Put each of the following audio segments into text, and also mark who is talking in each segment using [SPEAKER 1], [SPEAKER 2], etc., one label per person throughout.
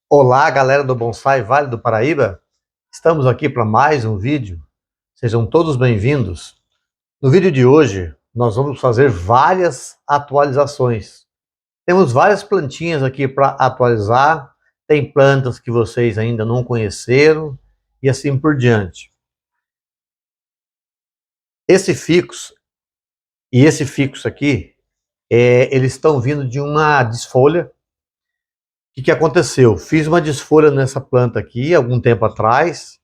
[SPEAKER 1] Olá, galera do Bonsai Vale do Paraíba. Estamos aqui para mais um vídeo. Sejam todos bem-vindos. No vídeo de hoje, nós vamos fazer várias atualizações. Temos várias plantinhas aqui para atualizar. Tem plantas que vocês ainda não conheceram e assim por diante. Esse ficus e esse ficus aqui, eles estão vindo de uma desfolha. O que aconteceu? Fiz uma desfolha nessa planta aqui algum tempo atrás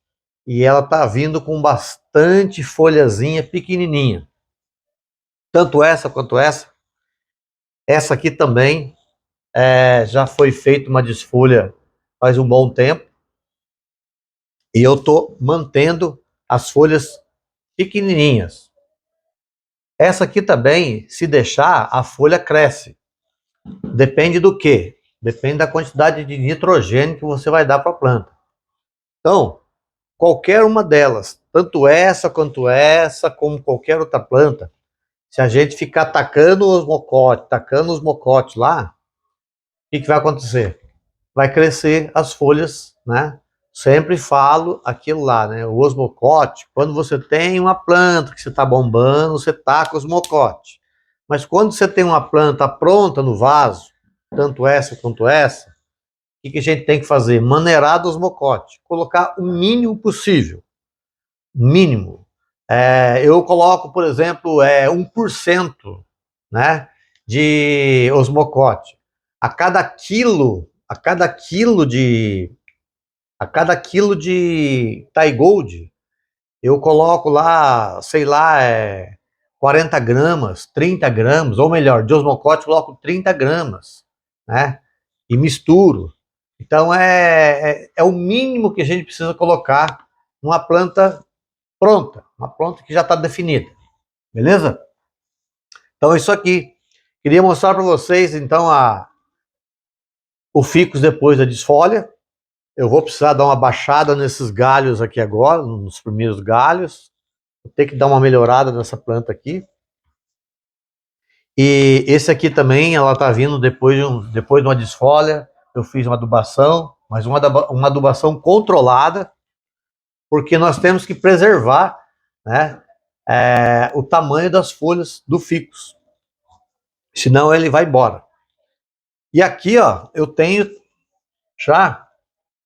[SPEAKER 1] e ela tá vindo com bastante folhazinha pequenininha. Tanto essa quanto essa. Essa aqui também já foi feita uma desfolha faz um bom tempo e eu tô mantendo as folhas pequenininhas. Essa aqui também, se deixar, a folha cresce. Depende do quê? Depende da quantidade de nitrogênio que você vai dar para a planta. Então, qualquer uma delas, tanto essa quanto essa, como qualquer outra planta, se a gente ficar tacando os mocotes lá, o que vai acontecer? Vai crescer as folhas, né? Sempre falo aquilo lá, né? O osmocote, quando você tem uma planta que você está bombando, você taca os mocotes. Mas quando você tem uma planta pronta no vaso, tanto essa quanto essa, o que a gente tem que fazer? Maneirar dos mocotes, colocar o mínimo possível. Mínimo. Eu coloco, por exemplo, 1%, né, de osmocote. A cada quilo de Thai Gold, eu coloco lá, sei lá, 40 gramas, 30 gramas, ou melhor, de osmocote coloco 30 gramas, né, e misturo. Então é o mínimo que a gente precisa colocar numa planta pronta, uma planta que já está definida, beleza? Então é isso aqui. Queria mostrar para vocês então o ficus depois da desfolha. Eu vou precisar dar uma baixada nesses galhos aqui agora, nos primeiros galhos. Vou ter que dar uma melhorada nessa planta aqui. E esse aqui também, ela está vindo depois de uma desfolha. Eu fiz uma adubação, mas uma adubação controlada, porque nós temos que preservar, né, o tamanho das folhas do ficus. Senão ele vai embora. E aqui, ó, eu tenho já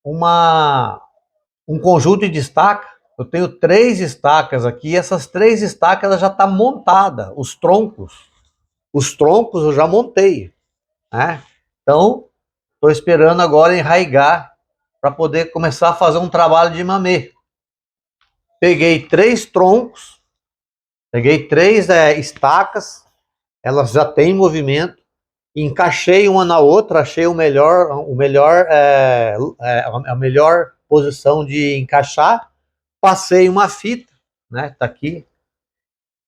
[SPEAKER 1] um conjunto de estaca. Eu tenho 3 estacas aqui. Essas 3 estacas ela já está montada. Os troncos eu já montei, né? Então, estou esperando agora enraigar para poder começar a fazer um trabalho de mamê. Peguei 3 troncos, peguei 3 estacas, elas já têm movimento. Encaixei uma na outra, achei a melhor posição de encaixar, passei uma fita, né, tá aqui,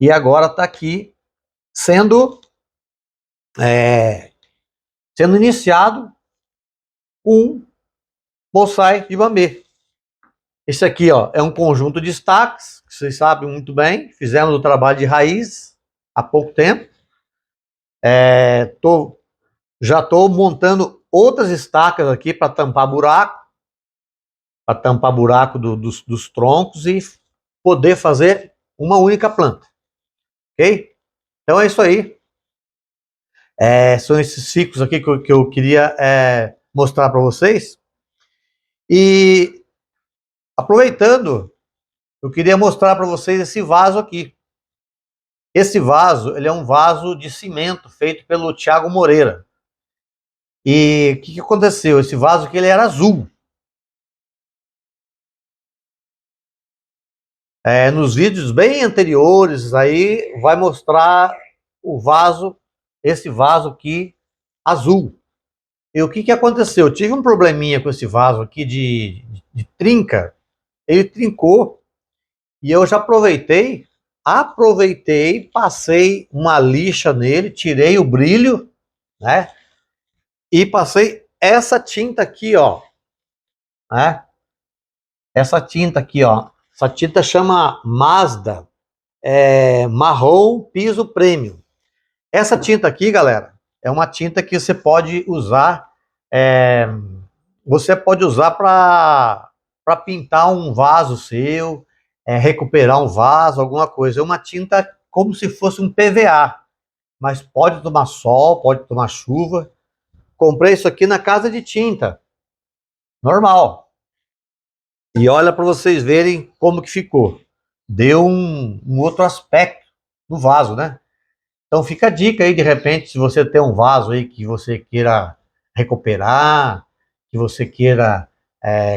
[SPEAKER 1] e agora tá aqui sendo iniciado um bonsai de bambê. Esse aqui, ó, é um conjunto de estacas, que vocês sabem muito bem, fizemos o trabalho de raiz há pouco tempo. Já estou montando outras estacas aqui para tampar buraco dos troncos e poder fazer uma única planta, ok? Então é isso aí. São esses ciclos aqui que eu queria mostrar para vocês. E aproveitando, eu queria mostrar para vocês esse vaso aqui. Esse vaso, ele é um vaso de cimento feito pelo Thiago Moreira. E o que aconteceu? Esse vaso aqui ele era azul. Nos vídeos bem anteriores aí vai mostrar esse vaso aqui azul. E o que aconteceu? Eu tive um probleminha com esse vaso aqui de trinca. Ele trincou e eu já aproveitei, passei uma lixa nele, tirei o brilho, né? E passei essa tinta aqui, ó, né? Essa tinta aqui, ó. Essa tinta chama Mazda Marrom Piso Premium. Essa tinta aqui, galera, é uma tinta que você pode usar você pode usar para pintar um vaso seu, recuperar um vaso, alguma coisa. É uma tinta como se fosse um PVA, mas pode tomar sol, pode tomar chuva. Comprei isso aqui na casa de tinta, normal. E olha para vocês verem como que ficou. Deu um outro aspecto no vaso, né? Então fica a dica aí, de repente, se você tem um vaso aí que você queira recuperar, que você queira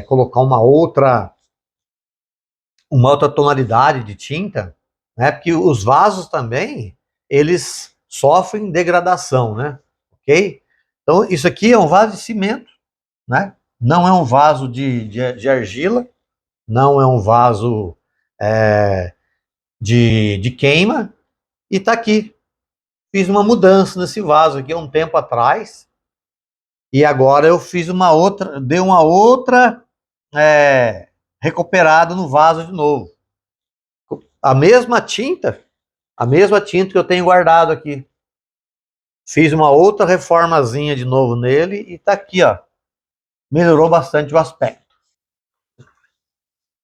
[SPEAKER 1] colocar uma outra tonalidade de tinta, né? Porque os vasos também, eles sofrem degradação, né? Ok? Então isso aqui é um vaso de cimento, né? Não é um vaso de argila, não é um vaso é, de queima, e tá aqui. Fiz uma mudança nesse vaso aqui há um tempo atrás, e agora eu fiz uma outra, dei uma outra recuperada no vaso de novo. A mesma tinta, a mesma tinta que eu tenho guardado aqui. Fiz uma outra reformazinha de novo nele e tá aqui, ó. Melhorou bastante o aspecto.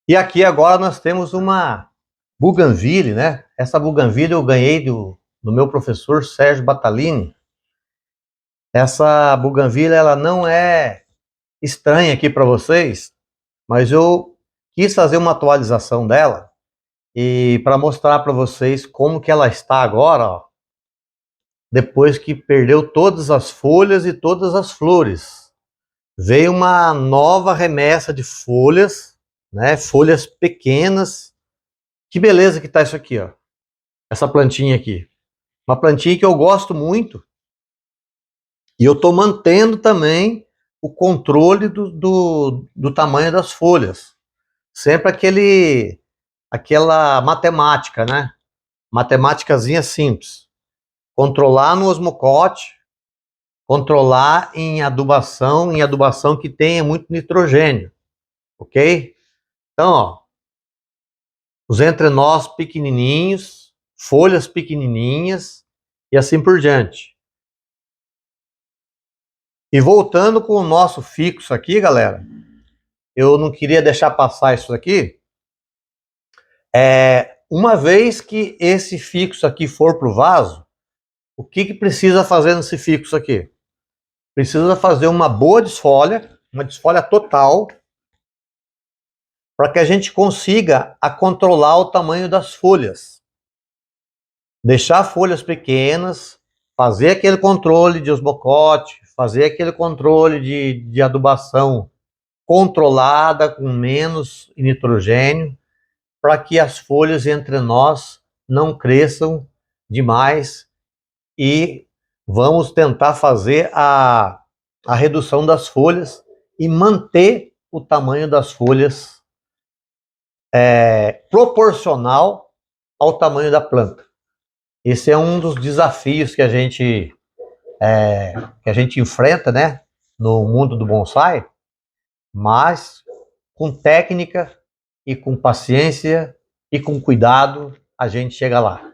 [SPEAKER 1] E aqui agora nós temos uma Bougainville, né? Essa Bougainville eu ganhei do meu professor Sérgio Batalini. Essa Bougainville, ela não é estranha aqui para vocês, mas eu quis fazer uma atualização dela e para mostrar para vocês como que ela está agora, ó, depois que perdeu todas as folhas e todas as flores. Veio uma nova remessa de folhas, né? Folhas pequenas. Que beleza que tá isso aqui, ó. Essa plantinha aqui. Uma plantinha que eu gosto muito. E eu estou mantendo também o controle do tamanho das folhas. Sempre aquela matemática, né? Matemáticazinha simples. Controlar no osmocote, controlar em adubação que tenha muito nitrogênio, ok? Então, ó, os entrenós pequenininhos, folhas pequenininhas e assim por diante. E voltando com o nosso fixo aqui, galera, eu não queria deixar passar isso aqui. Uma vez que esse fixo aqui for para o vaso, o que precisa fazer nesse fixo aqui? Precisa fazer uma boa desfolha, uma desfolha total, para que a gente consiga controlar o tamanho das folhas. Deixar folhas pequenas, fazer aquele controle de osmocote, fazer aquele controle de adubação controlada, com menos nitrogênio, para que as folhas entre nós não cresçam demais, e vamos tentar fazer a redução das folhas e manter o tamanho das folhas proporcional ao tamanho da planta. Esse é um dos desafios que a gente enfrenta, né, no mundo do bonsai, mas com técnica e com paciência e com cuidado a gente chega lá.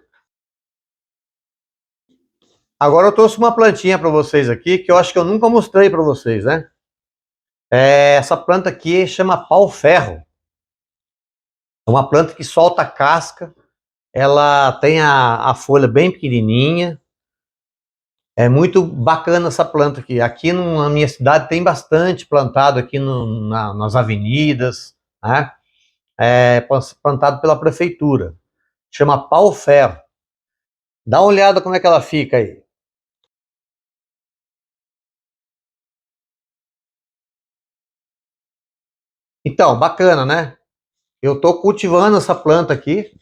[SPEAKER 1] Agora eu trouxe uma plantinha para vocês aqui que eu acho que eu nunca mostrei para vocês, né? Essa planta aqui chama pau-ferro. É uma planta que solta casca, ela tem a folha bem pequenininha. É muito bacana essa planta aqui. Aqui na minha cidade tem bastante plantado aqui nas avenidas, né? Plantado pela prefeitura. Chama pau-ferro. Dá uma olhada como é que ela fica aí. Então, bacana, né? Eu estou cultivando essa planta aqui,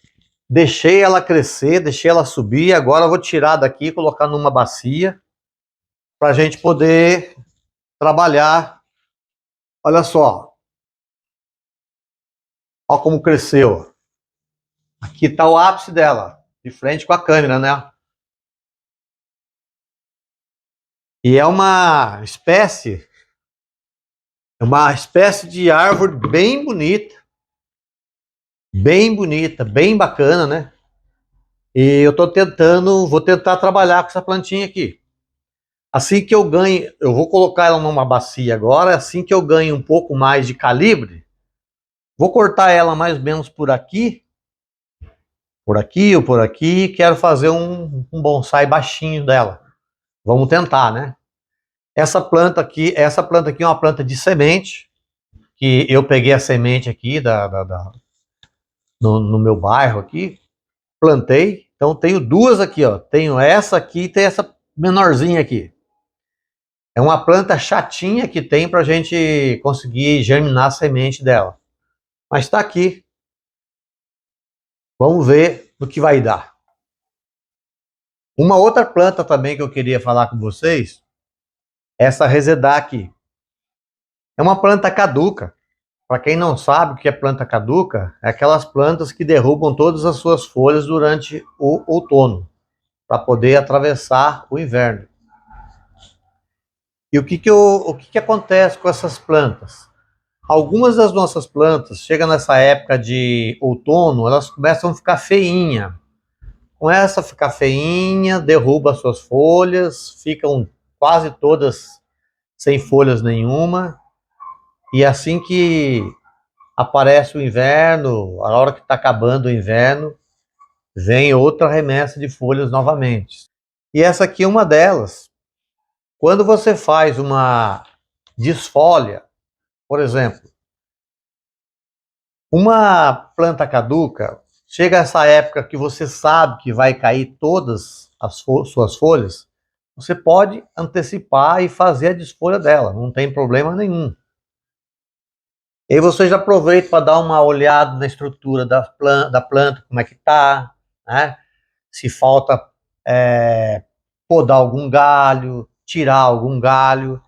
[SPEAKER 1] deixei ela crescer, deixei ela subir, agora eu vou tirar daqui e colocar numa bacia para a gente poder trabalhar. Olha só, olha como cresceu. Aqui está o ápice dela, de frente com a câmera, né? E é uma espécie de árvore bem bonita, bem bacana, né? E eu vou tentar trabalhar com essa plantinha aqui. Assim que eu ganhe, eu vou colocar ela numa bacia agora, assim que eu ganhe um pouco mais de calibre, vou cortar ela mais ou menos por aqui ou por aqui, e quero fazer um bonsai baixinho dela. Vamos tentar, né? Essa planta aqui é uma planta de semente, que eu peguei a semente aqui no meu bairro aqui, plantei. Então tenho duas aqui, ó. Tenho essa aqui e tem essa menorzinha aqui. É uma planta chatinha que tem para a gente conseguir germinar a semente dela. Mas está aqui. Vamos ver no que vai dar. Uma outra planta também que eu queria falar com vocês, essa Resedá aqui. É uma planta caduca. Para quem não sabe o que é planta caduca, é aquelas plantas que derrubam todas as suas folhas durante o outono, para poder atravessar o inverno. E o que acontece com essas plantas? Algumas das nossas plantas, chega nessa época de outono, elas começam a ficar feinha. Com essa ficar feinha, derruba as suas folhas, ficam quase todas sem folhas nenhuma. E assim que aparece o inverno, a hora que está acabando o inverno, vem outra remessa de folhas novamente. E essa aqui é uma delas. Quando você faz uma desfolha, por exemplo, uma planta caduca, chega essa época que você sabe que vai cair todas as suas folhas, você pode antecipar e fazer a desfolha dela, não tem problema nenhum. E aí você já aproveita para dar uma olhada na estrutura da planta, como é que tá, né? Se falta podar algum galho, tirar algum galho.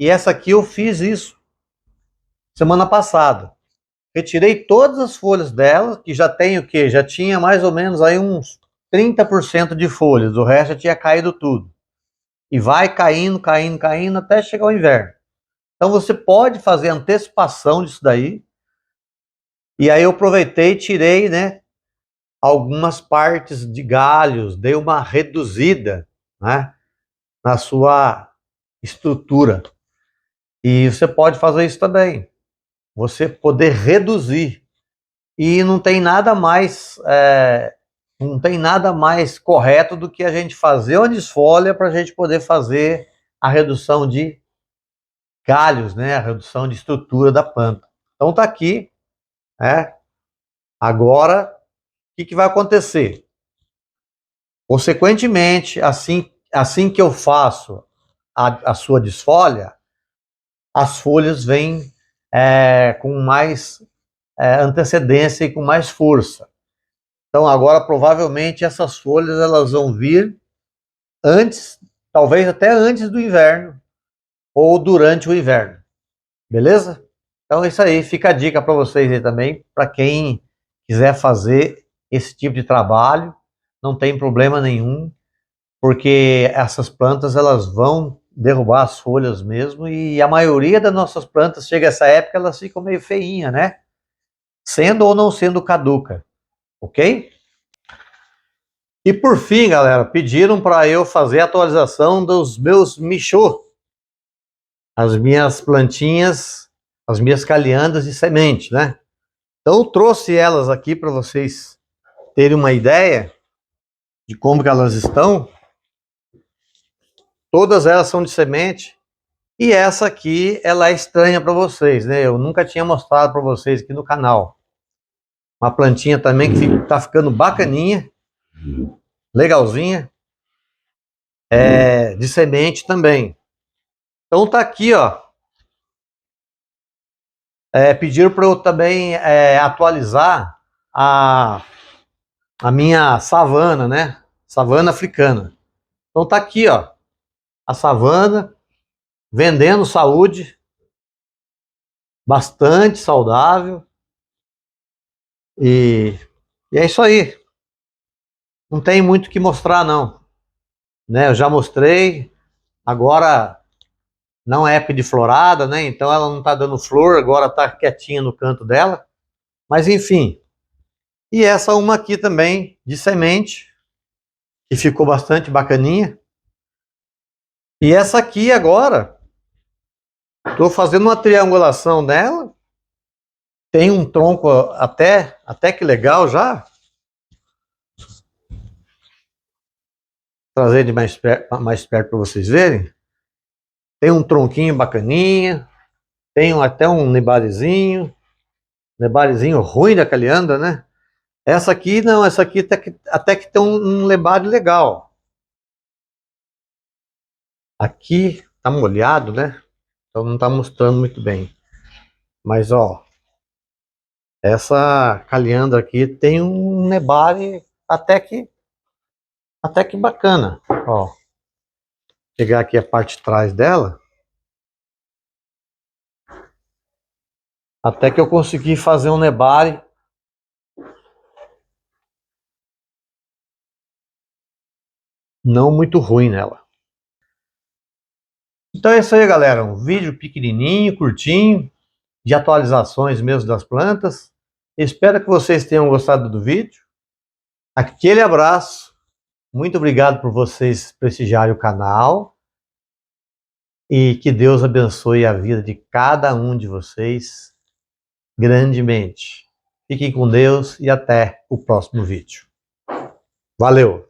[SPEAKER 1] E essa aqui eu fiz isso semana passada. Retirei todas as folhas dela, que já tem o quê? Já tinha mais ou menos aí uns 30% de folhas, o resto já tinha caído tudo. E vai caindo, caindo, caindo até chegar o inverno. Então você pode fazer antecipação disso daí. E aí eu aproveitei e tirei, né, algumas partes de galhos, dei uma reduzida, né, na sua estrutura. E você pode fazer isso também. Você poder reduzir. E não tem nada mais correto do que a gente fazer uma desfolha para a gente poder fazer a redução de galhos, né? A redução de estrutura da planta. Então tá aqui, né? Agora, o que vai acontecer? Consequentemente, assim que eu faço a sua desfolha, as folhas vêm com mais antecedência e com mais força. Então agora provavelmente essas folhas elas vão vir antes, talvez até antes do inverno ou durante o inverno. Beleza? Então é isso aí, fica a dica para vocês aí também, para quem quiser fazer esse tipo de trabalho, não tem problema nenhum, porque essas plantas elas vão derrubar as folhas mesmo e a maioria das nossas plantas chega essa época elas ficam meio feinha, né? Sendo ou não sendo caduca, ok? E por fim, galera, pediram para eu fazer a atualização dos meus michô, as minhas plantinhas, as minhas calheandas de semente, né? Então eu trouxe elas aqui para vocês terem uma ideia de como que elas estão. Todas elas são de semente e essa aqui ela é estranha para vocês, né? Eu nunca tinha mostrado para vocês aqui no canal. Uma plantinha também que está ficando bacaninha, legalzinha, de semente também. Então tá aqui, ó. Pediram para eu também atualizar a minha savana, né? Savana africana. Então tá aqui, ó, a savana vendendo saúde, bastante saudável e é isso aí. Não tem muito o que mostrar não, né? Eu já mostrei. Agora não é época de florada, né? Então ela não tá dando flor, agora tá quietinha no canto dela. Mas enfim. E essa uma aqui também de semente, que ficou bastante bacaninha. E essa aqui agora, estou fazendo uma triangulação nela. Tem um tronco até que legal já. Trazer de mais perto para vocês verem. Tem um tronquinho bacaninha. Tem até um nebarizinho. Nebarizinho ruim da caliandra, né? Essa aqui não, essa aqui até que tem um lebare legal. Aqui tá molhado, né? Então não tá mostrando muito bem. Mas ó, essa caliandra aqui tem um nebare até que bacana. Ó, pegar aqui a parte de trás dela. Até que eu consegui fazer um nebare não muito ruim nela. Então é isso aí, galera. Um vídeo pequenininho, curtinho, de atualizações mesmo das plantas. Espero que vocês tenham gostado do vídeo. Aquele abraço. Muito obrigado por vocês prestigiarem o canal. E que Deus abençoe a vida de cada um de vocês grandemente. Fiquem com Deus e até o próximo vídeo. Valeu!